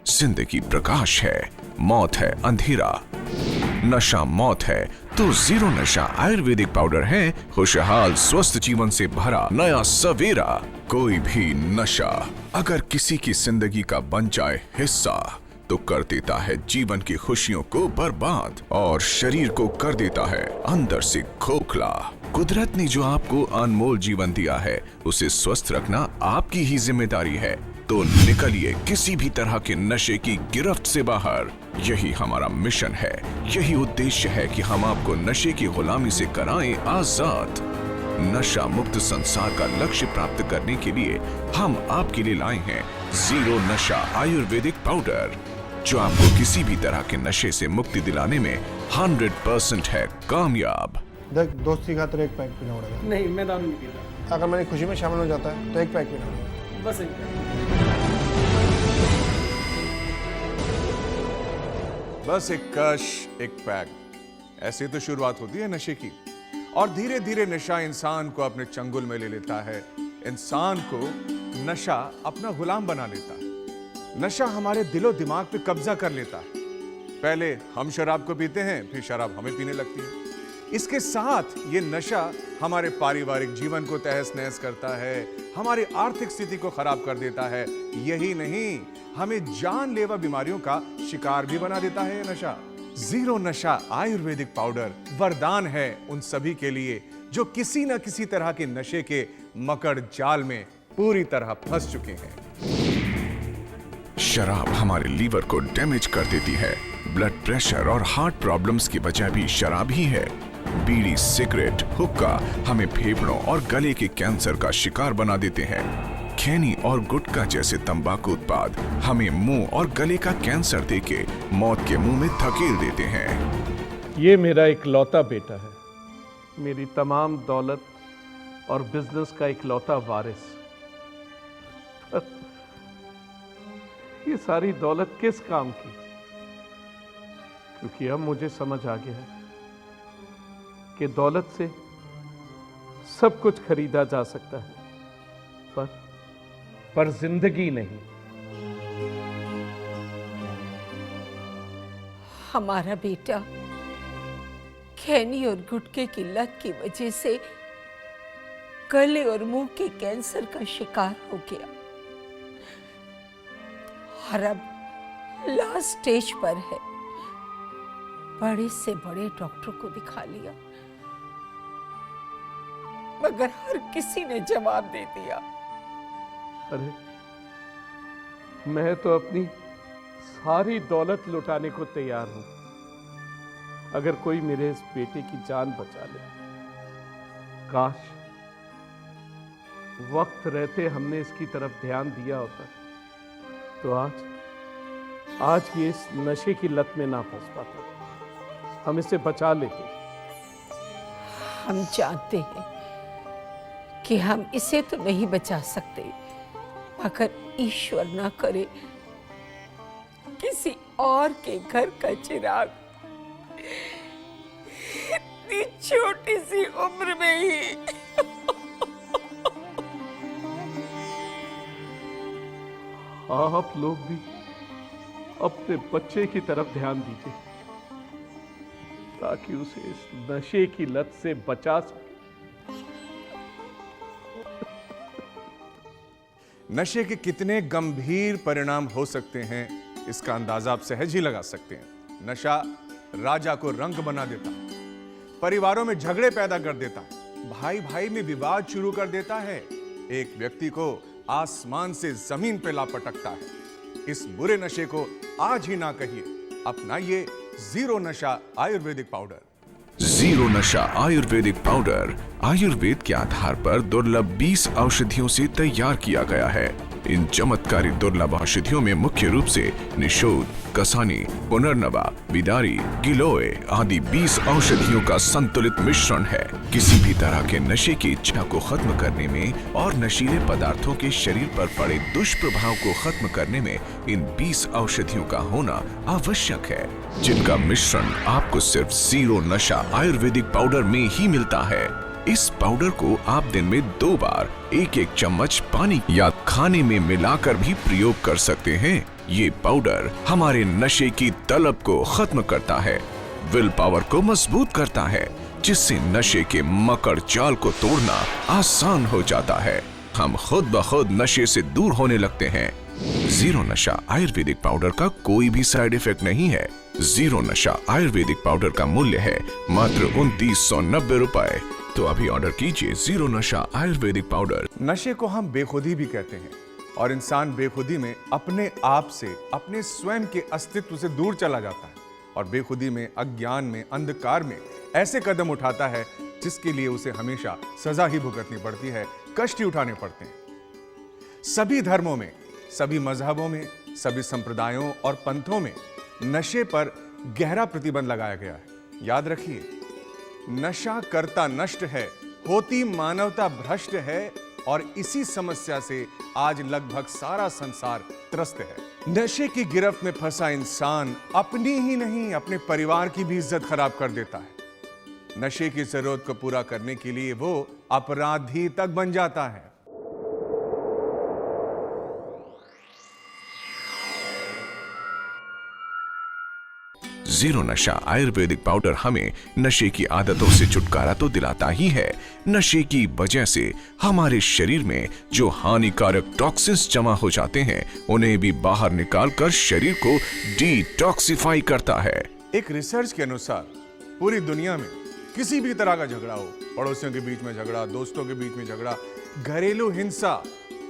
जिंदगी प्रकाश है, मौत है अंधेरा। नशा मौत है तो जीरो नशा आयुर्वेदिक पाउडर है खुशहाल स्वस्थ जीवन से भरा नया सवेरा। कोई भी नशा अगर किसी की जिंदगी का बन जाए हिस्सा तो कर देता है जीवन की खुशियों को बर्बाद और शरीर को कर देता है अंदर से खोखला। कुदरत ने जो आपको अनमोल जीवन दिया है उसे स्वस्थ रखना आपकी ही जिम्मेदारी है। तो निकलिए किसी भी तरह के नशे की गिरफ्त से बाहर। यही हमारा मिशन है, यही उद्देश्य है कि हम आपको नशे की गुलामी से कराएं आजाद। नशा मुक्त संसार का लक्ष्य प्राप्त करने के लिए हम आपके लिए लाए हैं जीरो नशा आयुर्वेदिक पाउडर, जो आपको किसी भी तरह के नशे से मुक्ति दिलाने में 100% है कामयाब। देख, दोस्ती खातिर एक पैक पीना पड़ेगा। नहीं, मैं दारू नहीं पीता। अगर मेरी खुशी में शामिल हो जाता है तो एक पैक पीना पड़ेगा। बस एक पैक। बस एक कश एक पैक, ऐसे तो शुरुआत होती है नशे की। और धीरे धीरे नशा इंसान को अपने चंगुल में ले लेता है, इंसान को नशा अपना गुलाम बना लेता है। नशा हमारे दिलो दिमाग पे कब्जा कर लेता है। पहले हम शराब को पीते हैं, फिर शराब हमें पीने लगती है। इसके साथ ये नशा हमारे पारिवारिक जीवन को तहस नहस करता है, हमारी आर्थिक स्थिति को खराब कर देता है। यही नहीं, हमें जानलेवा बीमारियों का शिकार भी बना देता है ये नशा। जीरो नशा आयुर्वेदिक पाउडर वरदान है उन सभी के लिए जो किसी न किसी तरह के नशे के मकड़ जाल में पूरी तरह फंस चुके हैं। शराब हमारे लीवर को डैमेज कर देती है। ब्लड प्रेशर और हार्ट प्रॉब्लम्स की वजह भी शराब ही है। बीड़ी, सिगरेट, हुक्का हमें फेफड़ों और गले के कैंसर का शिकार बना देते हैं। खैनी और गुटखा जैसे तंबाकू उत्पाद हमें मुंह और गले का कैंसर देके मौत के मुंह में धकेल देते हैं। ये मेरा इकलौता बेटा है, मेरी तमाम दौलत और बिजनेस का इकलौता वारिस। ये सारी दौलत किस काम की? क्योंकि अब मुझे समझ आ गया है कि दौलत से सब कुछ खरीदा जा सकता है, पर जिंदगी नहीं। हमारा बेटा खैनी और गुटखे की लत की वजह से गले और मुंह के कैंसर का शिकार हो गया और अब लास्ट स्टेज पर है। बड़े से बड़े डॉक्टर को दिखा लिया मगर हर किसी ने जवाब दे दिया। अरे, मैं तो अपनी सारी दौलत लुटाने को तैयार हूं अगर कोई मेरे इस बेटे की जान बचा ले। काश वक्त रहते हमने इसकी तरफ ध्यान दिया होता तो आज ये इस नशे की लत में ना फंस पाता, हम इसे बचा लेते। हम जानते हैं कि हम इसे तो नहीं बचा सकते, अगर ईश्वर ना करे किसी और के घर का चिराग इतनी छोटी सी उम्र में ही। आप लोग भी अपने बच्चे की तरफ ध्यान दीजिए ताकि उसे इस नशे की लत से बचा सके। नशे के कितने गंभीर परिणाम हो सकते हैं इसका अंदाजा आप सहज ही लगा सकते हैं। नशा राजा को रंक बना देता, परिवारों में झगड़े पैदा कर देता, भाई भाई में विवाद शुरू कर देता है, एक व्यक्ति को आसमान से जमीन पे ला पटकता है। इस बुरे नशे को आज ही ना कहिए, अपनाइए जीरो नशा आयुर्वेदिक पाउडर। जीरो नशा आयुर्वेदिक पाउडर आयुर्वेद के आधार पर दुर्लभ 20 औषधियों से तैयार किया गया है। इन चमत्कारी दुर्लभ औषधियों में मुख्य रूप से निशोध, कसानी, पुनर्नवा, बिदारी, गिलोय आदि 20 औषधियों का संतुलित मिश्रण है। किसी भी तरह के नशे की इच्छा को खत्म करने में और नशीले पदार्थों के शरीर पर पड़े दुष्प्रभाव को खत्म करने में इन 20 औषधियों का होना आवश्यक है, जिनका मिश्रण आपको सिर्फ जीरो नशा आयुर्वेदिक पाउडर में ही मिलता है। इस पाउडर को आप दिन में 2 बार 1-1 चम्मच पानी या खाने में मिलाकर भी प्रयोग कर सकते हैं। ये पाउडर हमारे नशे की तलब को खत्म करता है, विल पावर को मजबूत करता है, जिससे नशे के मकड़ जाल को तोड़ना आसान हो जाता है। हम खुद ब खुद नशे से दूर होने लगते हैं। जीरो नशा आयुर्वेदिक पाउडर का कोई भी साइड इफेक्ट नहीं है। जीरो नशा आयुर्वेदिक पाउडर का मूल्य है मात्र 2990 रुपए। तो अभी ऑर्डर कीजिए जीरो नशा आयुर्वेदिक पाउडर। नशे को हम बेखुदी भी कहते हैं और इंसान बेखुदी में अपने आप से, अपने स्वयं के अस्तित्व से दूर चला जाता है और बेखुदी में, अज्ञान में, अंधकार में ऐसे कदम उठाता है जिसके लिए उसे हमेशा सजा ही भुगतनी पड़ती है, कष्ट ही उठाने पड़ते हैं। सभी धर्मों में, सभी मजहबों में, सभी संप्रदायों और पंथों में नशे पर गहरा प्रतिबंध लगाया गया है। याद रखिए, नशा करता नष्ट है, होती मानवता भ्रष्ट है और इसी समस्या से आज लगभग सारा संसार त्रस्त है। नशे की गिरफ्त में फंसा इंसान अपनी ही नहीं, अपने परिवार की भी इज्जत खराब कर देता है। नशे की जरूरत को पूरा करने के लिए वो अपराधी तक बन जाता है। जीरो नशा आयुर्वेदिक पाउडर हमें नशे की आदतों से छुटकारा तो दिलाता ही है, नशे की वजह से हमारे शरीर में जो हानिकारक टॉक्सिन्स जमा हो जाते हैं उन्हें भी बाहर निकालकर शरीर को डिटॉक्सिफाई करता है। एक रिसर्च के अनुसार पूरी दुनिया में किसी भी तरह का झगड़ा हो, पड़ोसियों के बीच में झगड़ा, दोस्तों के बीच में झगड़ा, घरेलू हिंसा,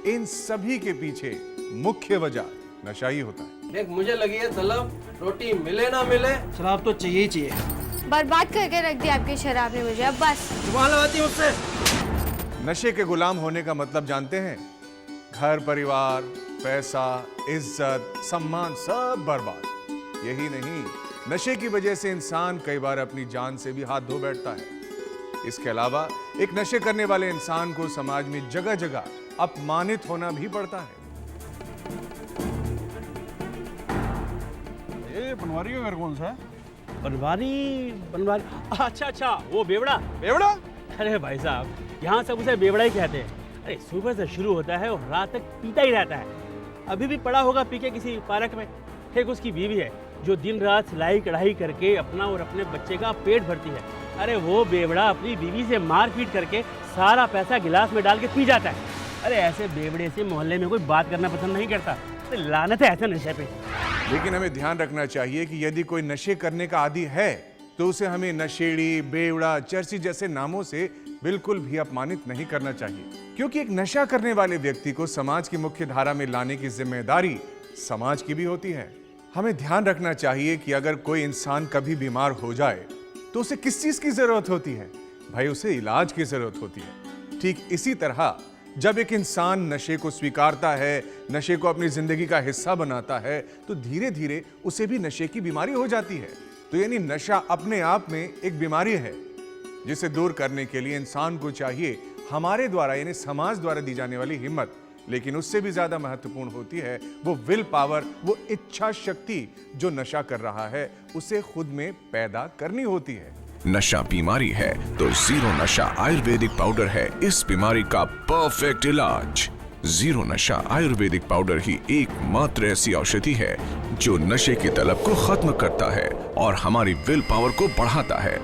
इन सभी के पीछे मुख्य वजह नशा ही होता है। देख, मुझे लगी है तलब, रोटी मिले ना मिले, शराब तो चाहिए ही चाहिए। बर्बाद करके रख दिया आपकी शराब ने मुझे, अब बस। जुबान लगाती है मुझसे। नशे के गुलाम होने का मतलब जानते हैं? घर परिवार, पैसा, इज्जत, सम्मान सब बर्बाद। यही नहीं, नशे की वजह से इंसान कई बार अपनी जान से भी हाथ धो बैठता है। इसके अलावा एक नशे करने वाले इंसान को समाज में जगह जगह अपमानित होना भी पड़ता है। ये बनवारी का घर कौन सा है? बनवारी अच्छा, वो बेवड़ा। बेवड़ा? अरे भाई साहब, यहाँ सब उसे बेवड़ा ही कहते हैं। अरे सुबह से शुरू होता है और रात तक पीता ही रहता है। अभी भी पड़ा होगा पी के किसी पार्क में। एक उसकी बीवी है जो दिन रात सिलाई कढ़ाई करके अपना और अपने बच्चे का पेट भरती है। अरे वो बेवड़ा अपनी बीवी से मारपीट करके सारा पैसा गिलास में डाल के पी जाता है। अरे ऐसे बेवड़े से मोहल्ले में कोई बात करना पसंद नहीं करता। लानत है ऐसे नशे पे। लेकिन हमें ध्यान रखना चाहिए कि यदि कोई नशे करने का आदी है तो उसे हमें नशेड़ी, बेवड़ा, चर्सी जैसे नामों से बिल्कुल भी अपमानित नहीं करना चाहिए, क्योंकि एक नशा करने वाले व्यक्ति को समाज की मुख्य धारा में लाने की जिम्मेदारी समाज की भी होती है। हमें ध्यान रखना चाहिए कि अगर कोई इंसान कभी बीमार हो जाए तो उसे किस चीज की जरूरत होती है? भाई, उसे इलाज की जरूरत होती है। ठीक इसी तरह जब एक इंसान नशे को स्वीकारता है, नशे को अपनी जिंदगी का हिस्सा बनाता है, तो धीरे धीरे उसे भी नशे की बीमारी हो जाती है। तो यानी नशा अपने आप में एक बीमारी है जिसे दूर करने के लिए इंसान को चाहिए हमारे द्वारा यानी समाज द्वारा दी जाने वाली हिम्मत। लेकिन उससे भी ज्यादा महत्वपूर्ण होती है वो विल पावर, वो इच्छा शक्ति जो नशा कर रहा है उसे खुद में पैदा करनी होती है। नशा बीमारी है तो जीरो नशा आयुर्वेदिक पाउडर है इस बीमारी का परफेक्ट इलाज। जीरो नशा आयुर्वेदिक पाउडर ही एकमात्र ऐसी औषधि है जो नशे की तलब को खत्म करता है और हमारी विल पावर को बढ़ाता है।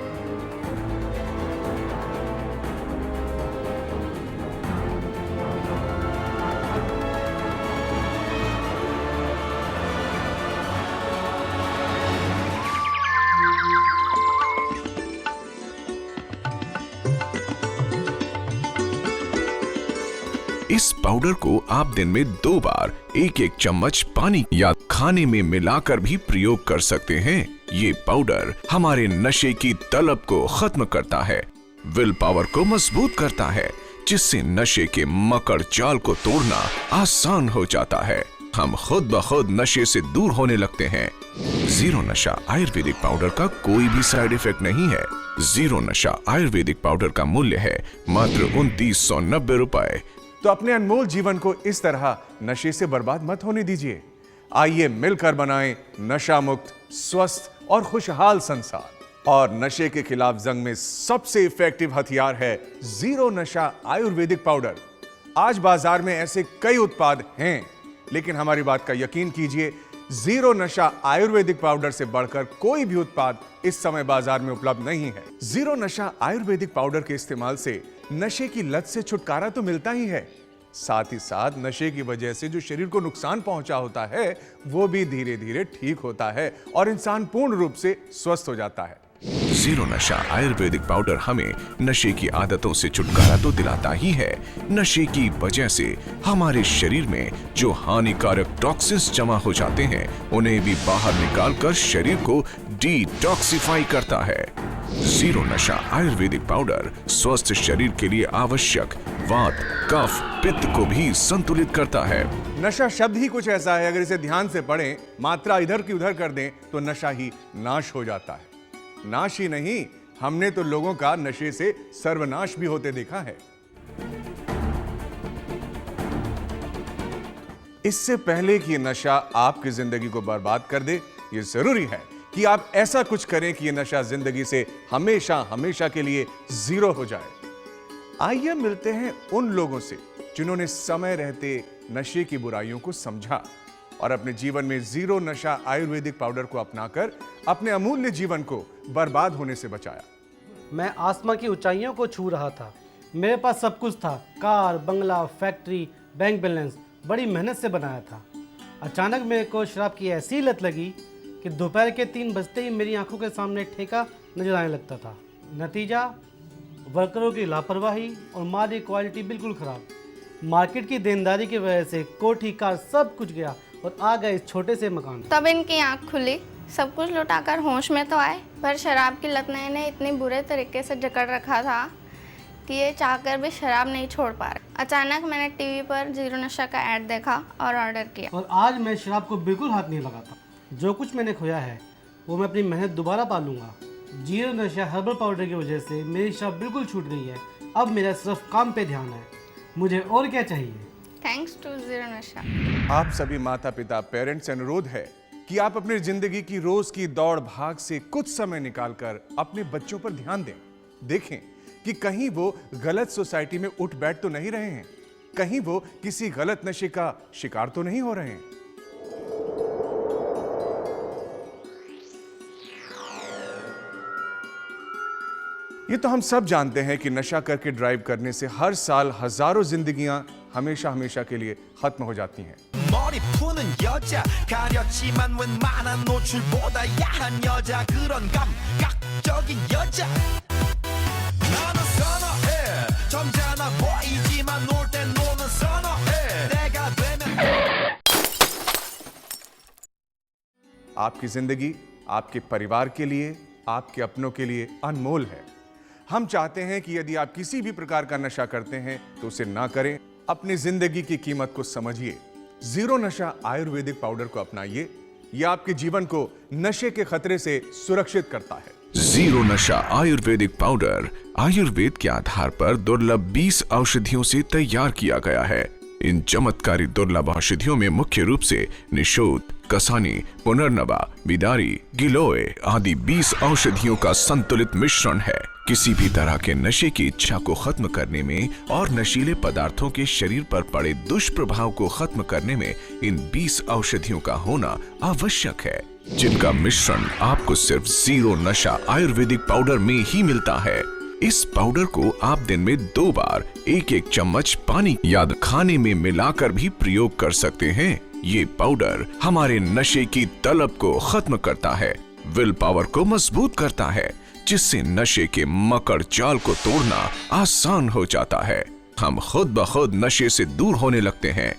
इस पाउडर को आप दिन में 2 बार 1-1 चम्मच पानी या खाने में मिलाकर भी प्रयोग कर सकते हैं। ये पाउडर हमारे नशे की तलब को खत्म करता है, विल पावर को मजबूत करता है, जिससे नशे के मकड़ जाल को तोड़ना आसान हो जाता है। हम खुद ब खुद नशे से दूर होने लगते हैं। जीरो नशा आयुर्वेदिक पाउडर का कोई भी साइड इफेक्ट नहीं है। जीरो नशा आयुर्वेदिक पाउडर का मूल्य है मात्र 2990 रुपए। तो अपने अनमोल जीवन को इस तरह नशे से बर्बाद मत होने दीजिए। आइए मिलकर बनाएं नशा मुक्त, स्वस्थ और खुशहाल संसार। और नशे के खिलाफ जंग में सबसे इफेक्टिव हथियार है जीरो नशा आयुर्वेदिक पाउडर। आज बाजार में ऐसे कई उत्पाद हैं, लेकिन हमारी बात का यकीन कीजिए, जीरो नशा आयुर्वेदिक पाउडर से बढ़कर कोई भी उत्पाद इस समय बाजार में उपलब्ध नहीं है। जीरो नशा आयुर्वेदिक पाउडर के इस्तेमाल से नशे की लत से छुटकारा तो मिलता ही है, साथ ही साथ नशे की वजह से जो शरीर को नुकसान पहुंचा होता है वो भी धीरे धीरे ठीक होता है और इंसान पूर्ण रूप से स्वस्थ हो जाता है। जीरो नशा आयुर्वेदिक पाउडर हमें नशे की आदतों से छुटकारा तो दिलाता ही है, नशे की वजह से हमारे शरीर में जो हानिकारक टॉक्सिन्स जमा हो जाते हैं उन्हें भी बाहर निकालकर शरीर को डिटॉक्सिफाई करता है। जीरो नशा आयुर्वेदिक पाउडर स्वस्थ शरीर के लिए आवश्यक वात, कफ, पित्त को भी संतुलित करता है। नशा शब्द ही कुछ ऐसा है, अगर इसे ध्यान से पढ़ें, मात्रा इधर की उधर कर दें तो नशा ही नाश हो जाता है। नाश ही नहीं, हमने तो लोगों का नशे से सर्वनाश भी होते देखा है। इससे पहले कि ये नशा आपकी जिंदगी को बर्बाद कर दे, ये जरूरी है कि आप ऐसा कुछ करें कि ये नशा जिंदगी से हमेशा हमेशा के लिए जीरो हो जाए। आइए मिलते हैं उन लोगों से जिन्होंने समय रहते नशे की बुराइयों को समझा और अपने जीवन में जीरो नशा आयुर्वेदिक पाउडर को अपनाकर अपने अमूल्य जीवन को बर्बाद होने से बचाया। मैं आसमां की ऊंचाइयों को छू रहा था, मेरे पास सब कुछ था, कार, बंगला, फैक्ट्री, बैंक बैलेंस, बड़ी मेहनत से बनाया था। अचानक मेरे को शराब की ऐसी लत लगी कि दोपहर के 3 बजते ही मेरी आंखों के सामने ठेका नजर आने लगता था। नतीजा, वर्करों की लापरवाही और माल की क्वालिटी बिल्कुल ख़राब। मार्केट की देनदारी की वजह से कोठी, कार सब कुछ गया और आ गए इस छोटे से मकान। तब इनकी आँख खुली, सब कुछ लुटाकर होश में तो आए, पर शराब की लत ने इन्हें इतने बुरे तरीके से जकड़ रखा था कि ये चाहकर भी शराब नहीं छोड़ पा रहे। अचानक मैंने टीवी पर जीरो नशा का ऐड देखा और ऑर्डर किया। और आज मैं शराब को बिल्कुल हाथ नहीं लगाता। जो कुछ मैंने खोया है वो मैं अपनी मेहनत दोबारा पा लूँगा। जीरो नशा हर्बल पाउडर की वजह से मेरी शराब बिल्कुल छूट गई है। अब मेरा सिर्फ काम पे ध्यान है, मुझे और क्या चाहिए। थैंक्स टू जीरो नशा। आप सभी माता पिता, पेरेंट्स से अनुरोध है कि आप अपनी जिंदगी की रोज की दौड़ भाग से कुछ समय निकालकर अपने बच्चों पर ध्यान दें। देखें कि कहीं वो गलत सोसाइटी में उठ बैठ तो नहीं रहे हैं, कहीं वो किसी गलत नशे का शिकार तो नहीं हो रहे हैं। ये तो हम सब जानते हैं कि नशा करके ड्राइव करने से हर साल हजारों जिंदगियां हमेशा हमेशा के लिए खत्म हो जाती हैं। 머리 푸는 여자 가렸지만 웬만한 노출보다 야한 여자 그런 감각적인 여자 나는 선호해 점잖아 보이지만 놀 땐 노는 선호해 내가 되면 आपकी जिंदगी आपके परिवार के लिए, आपके अपनों के लिए अनमोल है। हम चाहते हैं कि यदि आप किसी भी प्रकार का नशा करते हैं तो उसे ना करें। अपनी जिंदगी की कीमत को समझिए। जीरो नशा आयुर्वेदिक पाउडर को अपनाइए, यह आपके जीवन को नशे के खतरे से सुरक्षित करता है। जीरो नशा आयुर्वेदिक पाउडर आयुर्वेद के आधार पर दुर्लभ 20 औषधियों से तैयार किया गया है। इन चमत्कारी दुर्लभ औषधियों में मुख्य रूप से निशोद, कसानी, पुनर्नवा, बिदारी, गिलोय आदि 20 औषधियों का संतुलित मिश्रण है। किसी भी तरह के नशे की इच्छा को खत्म करने में और नशीले पदार्थों के शरीर पर पड़े दुष्प्रभाव को खत्म करने में इन 20 औषधियों का होना आवश्यक है, जिनका मिश्रण आपको सिर्फ जीरो नशा आयुर्वेदिक पाउडर में ही मिलता है। इस पाउडर को आप दिन में 2 बार 1-1 चम्मच पानी या खाने में मिलाकर भी प्रयोग कर सकते हैं। ये पाउडर हमारे नशे की तलब को खत्म करता है, विल पावर को मजबूत करता है, जिससे नशे के मकड़ जाल को तोड़ना आसान हो जाता है। हम खुद ब खुद नशे से दूर होने लगते हैं।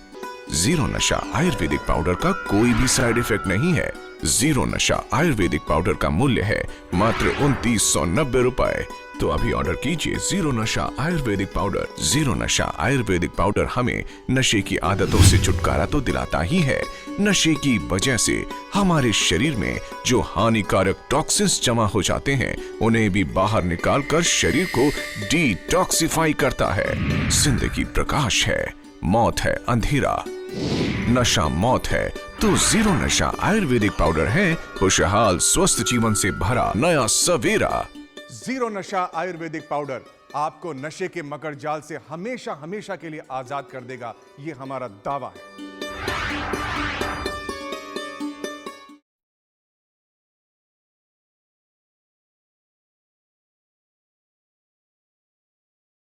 जीरो नशा आयुर्वेदिक पाउडर का कोई भी साइड इफेक्ट नहीं है। जीरो नशा आयुर्वेदिक पाउडर का मूल्य है मात्र 2990 रुपए। तो अभी ऑर्डर कीजिए जीरो नशा आयुर्वेदिक पाउडर। जीरो नशा आयुर्वेदिक पाउडर हमें नशे की आदतों से छुटकारा तो दिलाता ही है, नशे की वजह से हमारे शरीर में जो हानिकारक टॉक्सिन्स जमा हो जाते हैं उन्हें भी बाहर निकालकर शरीर को डिटॉक्सिफाई करता है। जिंदगी प्रकाश है, मौत है अंधेरा। नशा मौत है तो जीरो नशा आयुर्वेदिक पाउडर है खुशहाल स्वस्थ जीवन से भरा नया सवेरा। जीरो नशा आयुर्वेदिक पाउडर आपको नशे के मकर जाल से हमेशा हमेशा के लिए आजाद कर देगा, ये हमारा दावा है।